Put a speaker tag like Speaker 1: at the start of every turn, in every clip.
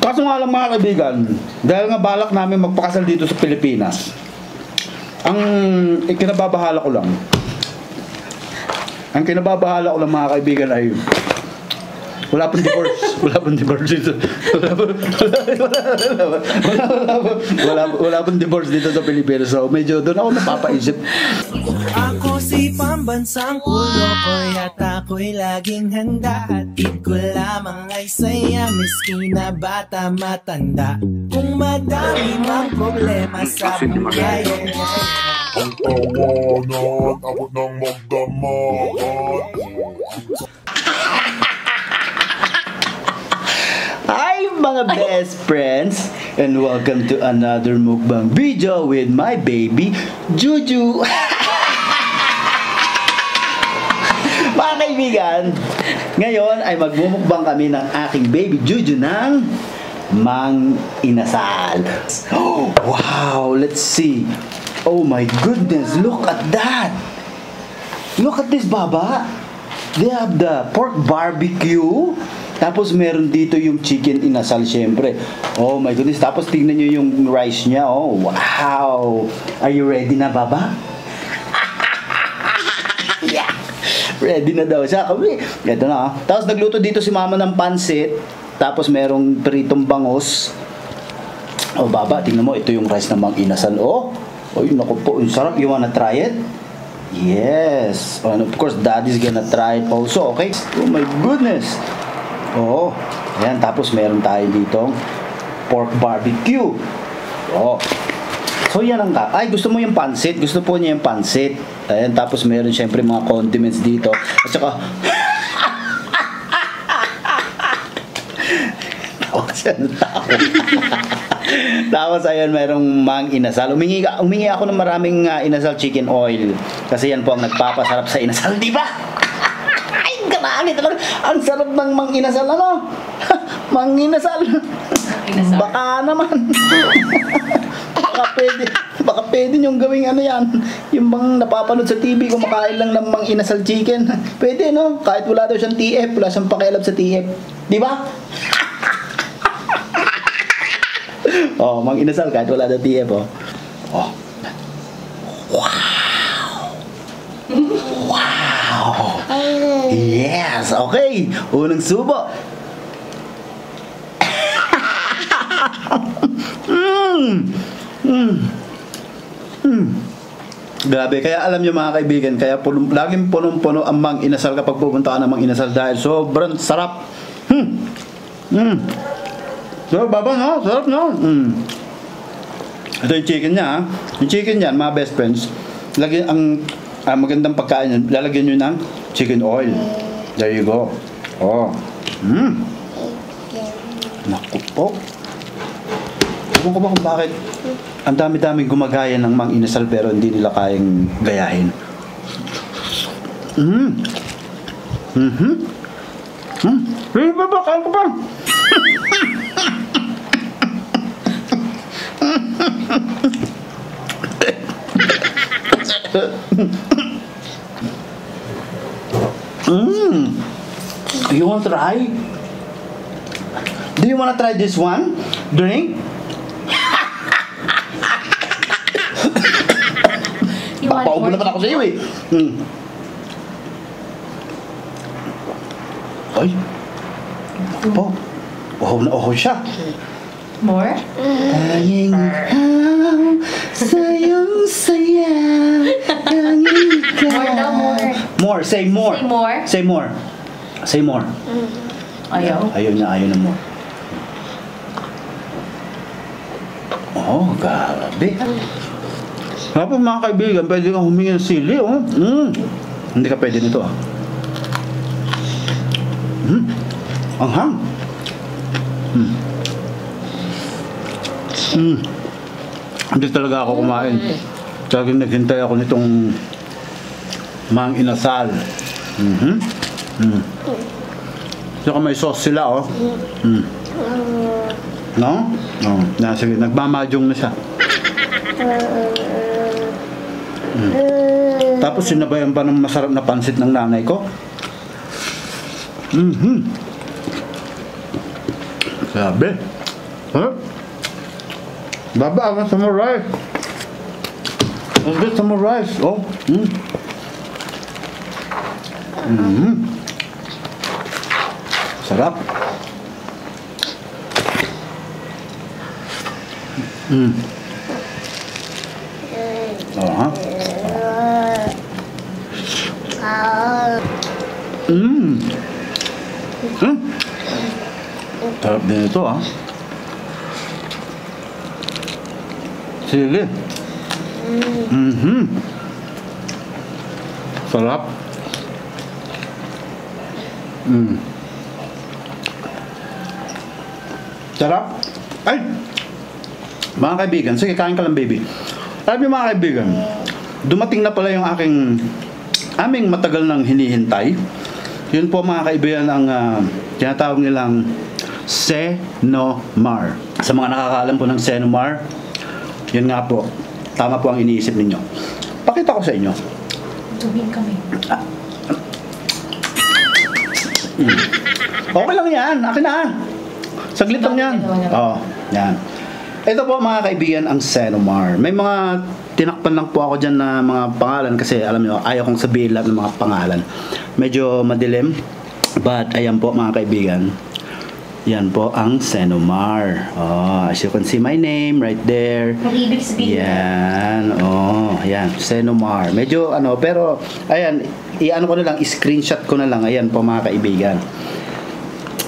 Speaker 1: Kaso nga lang mga kaibigan, dahil nga balak namin magpakasal dito sa Pilipinas, ang kinababahala ko lang mga kaibigan ay wala pang divorce. Wala pang divorce dito. Wala pang divorce dito sa Pilipinas. So medyo doon ako napapaisip.
Speaker 2: Ako si pambansang kulo, kaya't ako'y laging handa. Hatid ko lamang ay saya, miski na bata matanda. Kung madami mang problema sa buhay,
Speaker 3: ang tawanan, abot ng magdamagan.
Speaker 1: Hi mga best friends, and welcome to another mukbang video with my baby Juju. Mga kaibigan, ngayon ay magmumukbang kami ng aking baby Juju ng mang inasal. Oh, wow, let's see. Oh my goodness, look at that. Look at this, Baba. They have the pork barbecue. Tapos meron dito yung chicken inasal, syempre. Oh my goodness. Tapos tingnan nyo yung rice niya. Oh, wow. Are you ready na, Baba? Yeah. Ready na daw siya. Ito na. Tapos nagluto dito si Mama ng pansit. Tapos merong pritong bangus. Oh, Baba, tingnan mo. Ito yung rice ng mang inasal. Oh, oy, naku po. Ang sarap. You wanna try it? Yes. And of course, Daddy's gonna try it also. Okay? Oh my goodness. Oo. Ayan, tapos meron tayo ditong pork barbecue. Oo. So yan ang ay, gusto mo yung pansit? Gusto po niya yung pansit. Ayan, tapos meron syempre mga condiments dito. At saka tawa siya ng tao. Tapos ayan, merong mang inasal. Umingi ako ng maraming inasal chicken oil. Kasi yan po ang nagpapasarap sa inasal, di ba? Grabe talaga. Ang sarap ng mang inasal, ano? Mang inasal. Baka naman. baka pwede nyong gawing ano yan. Yung bang napapanood sa TV, kumakain lang ng mang inasal chicken. Pwede, no? Kahit wala daw siyang TF, wala siyang pakialam sa TF. Di ba? Oh, mang inasal kahit wala daw TF, oh. Oh. Wow. Wow. Yes, okay. Unang subo. Grabe, kaya alam nyo mga kaibigan, kaya laging punong-puno ang mang inasal kapag pupunta ka ng mang inasal dahil sobrang sarap. So, Baba, no? Sarap, no? Ito yung chicken niya, ha? Yung chicken niyan, mga best friends, lagi ang magandang pagkain yan, lalagyan nyo ng chicken oil. There you go. Oh. Naku po. Ewan ko ba kung bakit ang dami-daming gumagaya ng mang inasal pero hindi nila kayang gayahin. Hey, Baba, kain ko pa. You want to try? Do you want to try this one? Drink? Papaubo naman ako sa iyo, eh. Ay. Po. Oho na oho siya.
Speaker 4: More?
Speaker 1: Tayong ikaw, sayong saya, tanging ikaw.
Speaker 4: More daw, more.
Speaker 1: More, say more.
Speaker 4: Say more?
Speaker 1: Say more. Say more.
Speaker 4: Ayaw.
Speaker 1: Ayaw na more. Oh, grabe. Kapag mga kaibigan, pwede kang humingi ng sili, oh. Hindi ka pwede nito, ah. Anghang. Hindi talaga ako kumain. Talagang naghintay ako nitong mang inasal. Saka may sauce sila, oh. No? Oh. Sige, nagmamadyong na siya. Tapos sinabayan pa ng masarap na pansit ng nanay ko. Sabi. Huh? Baba, I want some more rice. Let's get some more rice. Oh. Sarap. Oh, ha? Sarap din ito, ha? Sige. Sarap. Sarap. Ay! Mga kaibigan, sige, kain ka lang, baby. Alam niyo, mga kaibigan, dumating na pala yung aming matagal nang hinihintay. Yun po, mga kaibigan, ang tinatawag nilang Senomar. Sa mga nakakaalam po ng Senomar, yun nga po, tama po ang iniisip ninyo. Pakita ko sa inyo.
Speaker 4: Tubig kami.
Speaker 1: Okay lang yan, akin na. Saglit lang yan. Oo, yan. Ito po, mga kaibigan, ang Senomar. May mga tinakpan lang po ako dyan na mga pangalan kasi alam nyo, ayaw kong sabihin lahat ng mga pangalan. Medyo madilim. But ayan po, mga kaibigan. Yan po ang Senomar. Oh, as you can see my name right there.
Speaker 4: Ang ibig sabihin.
Speaker 1: Yan. Oh, yan. Senomar. Medyo ano, pero ayan, i-ano ko na lang, screenshot ko na lang. Ayan po, mga kaibigan.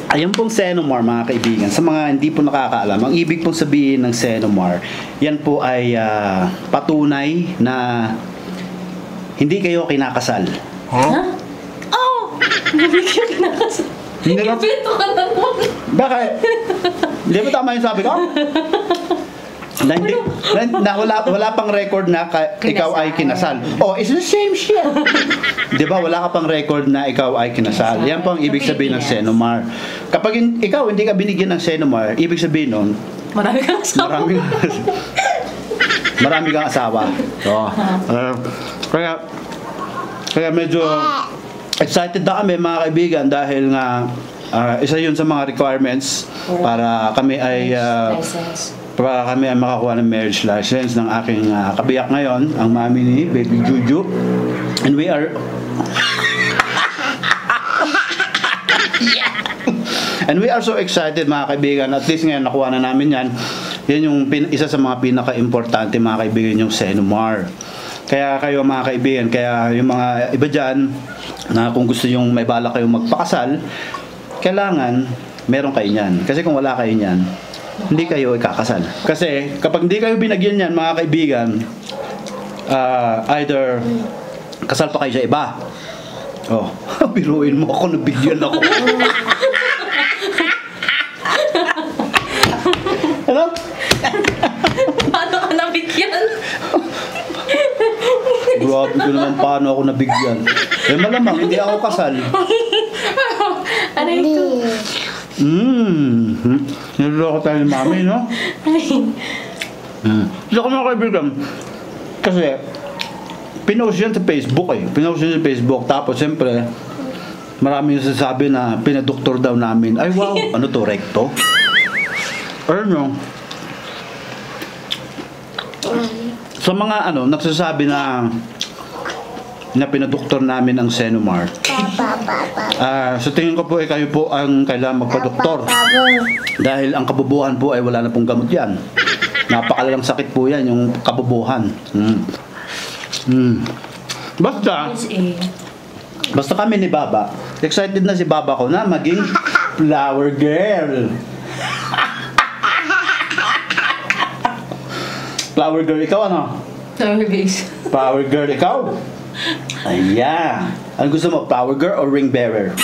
Speaker 1: Ayan pong Senomar, mga kaibigan. Sa mga hindi po nakakaalam, ang ibig pong sabihin ng Senomar, yan po ay patunay na hindi kayo kinakasal.
Speaker 4: Ha? Oh! Hindi kayo kinakasal.
Speaker 1: Hindi na.
Speaker 4: Ipito ka naman.
Speaker 1: Bakit? Hindi ba tama yung sabi ko? Na, hindi, na wala pang record na ikaw ay kinasal. Oh, it's the same shit. Di ba? Wala ka pang record na ikaw ay kinasal. Yan po ang ibig sabihin ng Senomar. Kapag ikaw hindi ka binigyan ng Senomar, ibig sabihin nun,
Speaker 4: Marami kang asawa.
Speaker 1: marami kang asawa. So, kaya medyo excited na kami, mga kaibigan, dahil nga isa yun sa mga requirements para kami ay makakuha ng marriage license ng aking kabiyak ngayon, ang mami ni Baby Juju. And we are And we are so excited, mga kaibigan. At least ngayon nakuha na namin yan. Yan yung isa sa mga pinaka-importante, mga kaibigan, yung Senomar. Kaya kayo, mga kaibigan, kaya yung mga iba dyan na kung gusto yung may bala kayong magpakasal, kailangan meron kayo niyan. Kasi kung wala kayo niyan, hindi kayo ikakasal. Kasi kapag hindi kayo binagyan yan, mga kaibigan, either kasal pa kayo sa iba. Oh, biruin mo ako, nabigyan ako. Ano?
Speaker 4: Paano ka nabigyan?
Speaker 1: Grabe ko naman paano ako nabigyan. Eh malamang, hindi ako kasal.
Speaker 4: Ano ito?
Speaker 1: Niloloko tayo ni mami, no? Hindi ko mga kaibigan. Kasi, pinost yan sa Facebook eh. Pinost yan sa Facebook. Tapos, siyempre, marami yung sasabi na pinadoktor daw namin. Ay, wow, ano to, recto? Ano? Sa mga nagsasabi na pinadoktor namin ang Senomar. Sa tingin ko po, kayo po ang kailangan magpadoktor. Dahil ang kabubuhan po ay wala na pong gamot yan. Napakalalang sakit po yan, yung kabubuhan. Basta kami ni Baba, excited na si Baba ko na maging flower girl. Flower girl, ikaw ano? Flower girl, ikaw? Ayan. Ano gusto mo, flower girl or ring bearer?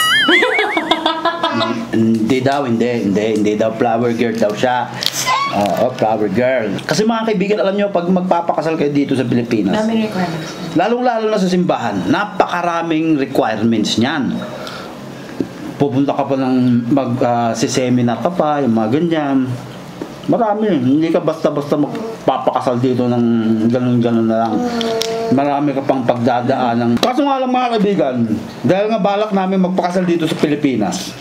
Speaker 1: Hindi daw flower girl daw siya. Flower girl. Kasi mga kaibigan, alam nyo, pag magpapakasal kayo dito sa Pilipinas,
Speaker 4: Daming requirements.
Speaker 1: lalong-lalo na sa simbahan, napakaraming requirements niyan. Pupunta ka pa ng seminar ka pa, yung mga ganyan. Marami, hindi ka basta-basta magpapakasal dito ng ganun-ganun na lang. Marami ka pang pagdadaanan. Kaso nga lang, mga kaibigan, dahil nga balak namin magpakasal dito sa Pilipinas,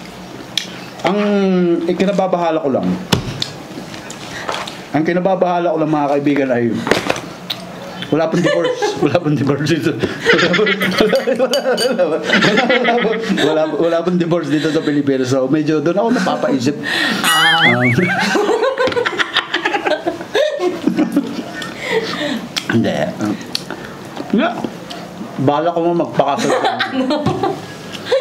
Speaker 1: ang ikinababahala ko lang, Ang kinababahala ko lang mga kaibigan ay wala pang divorce. Wala pang divorce dito. Wala pang divorce dito sa Pilipinas. So medyo doon ako napapaisip. Hindi. Yeah. Bala ko mo magpakasal.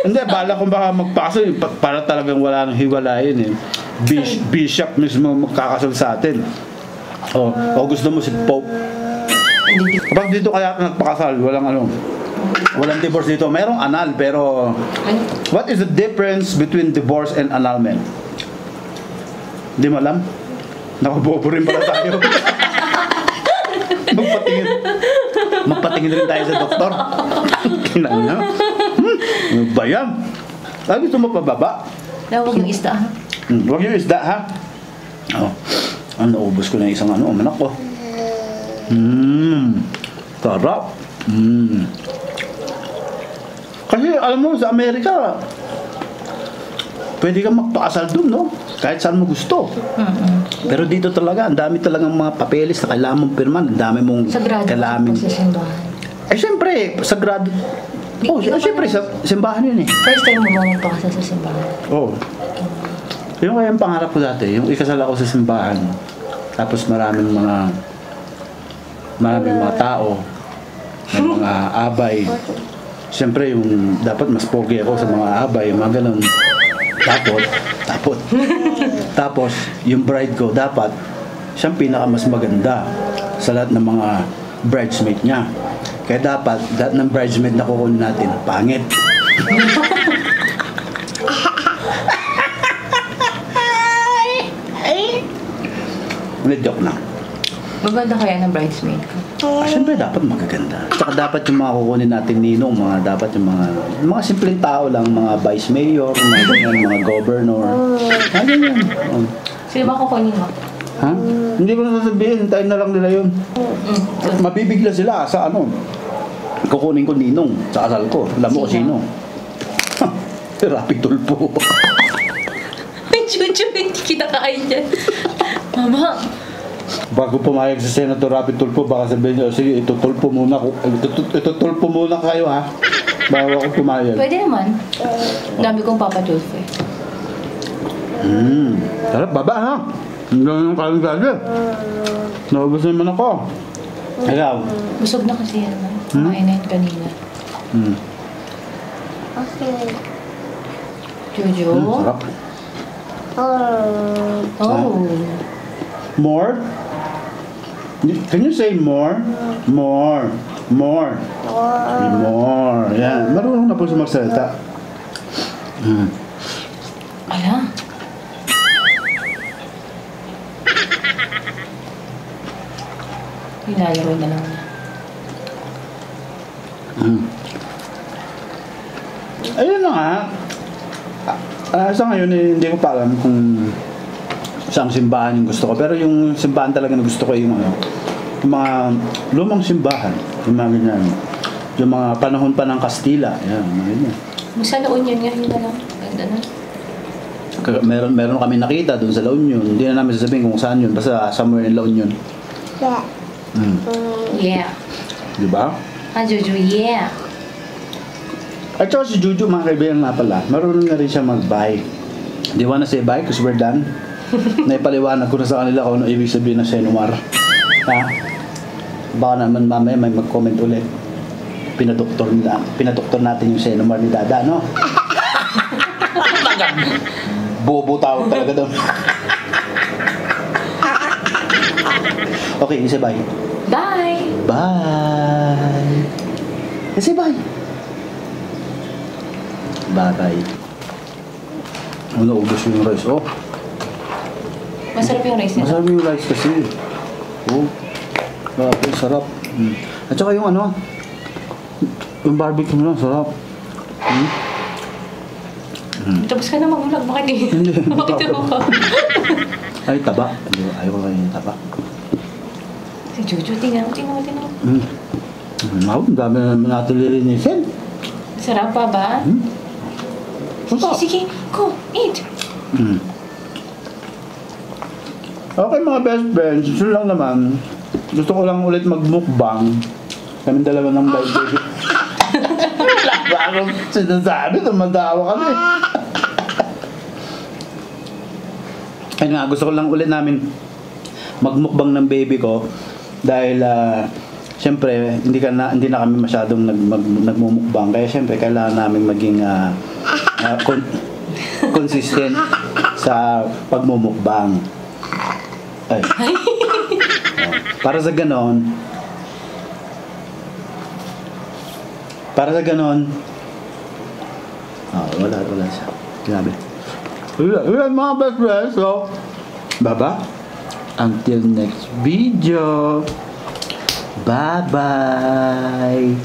Speaker 1: Hindi, bala ko baka magpakasal para talagang wala nang hiwalayin eh. Bishop mismo magkakasal sa atin. O gusto mo si Pope. Kapag dito kaya nagpakasal, walang divorce dito. Merong anal, pero what is the difference between divorce and annulment? Hindi mo alam? Nakabobo rin pala tayo. Magpatingin rin tayo sa doktor. Tingnan na. Ano ba yan? Gusto mo pababa?
Speaker 4: Huwag yung isda, ha?
Speaker 1: Huwag yung isda, ha? Naubos ko na isang manak ko. Sarap. Kasi alam mo sa Amerika pwede kang magpakasal dun, no? Kahit saan mo gusto. Pero dito talaga ang dami talagang mga papeles na kailangan mong pirman. Ang dami mong kailangan.
Speaker 4: Sagrado sa simbahan.
Speaker 1: Siyempre, sagrado. Siyempre, sa simbahan yun eh.
Speaker 4: First time mo ba magpakasal sa simbahan?
Speaker 1: Yung kaya ang pangarap ko dati, yung ikasal ako sa simbahan. Tapos maraming mga tao, may mga abay. Siyempre, yung dapat mas pogi ako sa mga abay, mga ganun. Tapos, yung bride ko, dapat siyang pinaka mas maganda sa lahat ng mga bridesmaid niya. Kaya dapat, lahat ng bridesmaid na kukunin natin, pangit. Joke na.
Speaker 4: Maganda kaya ng bridesmaid ko?
Speaker 1: Siyempre dapat magaganda. Tsaka dapat yung mga kukunin natin ninong, dapat yung mga simpleng tao lang, mga vice mayor, mga governor. Ganyan.
Speaker 4: Sino ba kukunin mo?
Speaker 1: Ha? Hindi ko na sasabihin, hintayin na lang nila yun. Mabibigla sila sa kukunin ko ninong sa kasal ko. Alam mo ko sino? Rapi Tulfo.
Speaker 4: Ay, Chuchu, hindi kita kain dyan. Mama.
Speaker 1: Bago pumayag si Senator Rapi Tulfo, baka sabihin niyo, sige, itutulpo muna kayo, ha? Bago ako pumayag.
Speaker 4: Pwede naman. Dami kong Papa Tulfo eh.
Speaker 1: Sarap, baba, ha? Ang gano'n ng kaligado. Naubos naman ako. Ikaw?
Speaker 4: Busog na kasi yan. Kumain na yun kanina. Jojo?
Speaker 1: Sarap.
Speaker 4: Oh.
Speaker 1: More? Can you say more? More. Yan. Marunong na po siya magsalita.
Speaker 4: Ala. Nilalaro na lang niya.
Speaker 1: Ayun na nga. Sa ngayon, hindi ko pa alam kung saang simbahan yung gusto ko. Pero yung simbahan talaga na gusto ko yung mga lumang simbahan. Yung mga ganyan. Yung mga panahon pa ng Kastila. Yan, mga ganyan.
Speaker 4: Sa La Union nga, yun na lang. Ganda na.
Speaker 1: Meron kami nakita doon sa La Union. Hindi na namin sasabihin kung saan yun. Basta somewhere in La Union.
Speaker 4: Yeah.
Speaker 1: Diba?
Speaker 4: Jojo, yeah.
Speaker 1: At saka si Juju, mga kaibigan nga pala, marunong na rin siya mag-bye. Di wanna say bye because we're done? Naipaliwanag ko na sa kanila kung ano ibig sabihin ng Senomar. Ha? Baka naman mamaya may mag-comment ulit. Pinadoktor natin yung Senomar ni Dada, no? Bobo tawag talaga doon. Okay, say bye.
Speaker 4: Bye!
Speaker 1: Bye! Say bye! Bye-bye. Naubos yung rice, oh.
Speaker 4: Masarap yung rice nila.
Speaker 1: Masarap yung rice kasi. Oh. Grabe, sarap. At saka yung yung barbecue mo lang, sarap.
Speaker 4: Tapos ka na mag-vlog, bakit
Speaker 1: Hindi.
Speaker 4: Bakit mo ba?
Speaker 1: Ay, taba. Ayaw ko kayo yung taba.
Speaker 4: Si Jojo, tingnan mo.
Speaker 1: Ang dami na naman natin lilinisin.
Speaker 4: Sarap pa ba?
Speaker 1: Sarap.
Speaker 4: Sige, go, eat.
Speaker 1: Okay mga best friends, yun lang naman. Gusto ko lang ulit magmukbang. Kaming dalawa ng live baby. Wala ba akong sinasabi? Tumatawa kami. Ayun nga, gusto ko lang ulit namin magmukbang ng baby ko. Dahil, siyempre, hindi na kami masyadong nagmumukbang. Kaya siyempre, kailangan namin maging consistent sa pagmumukbang. Ay. Para sa ganon, wala siya. Grabe. Yun mga best friends. So, baba. Until next video. Bye-bye.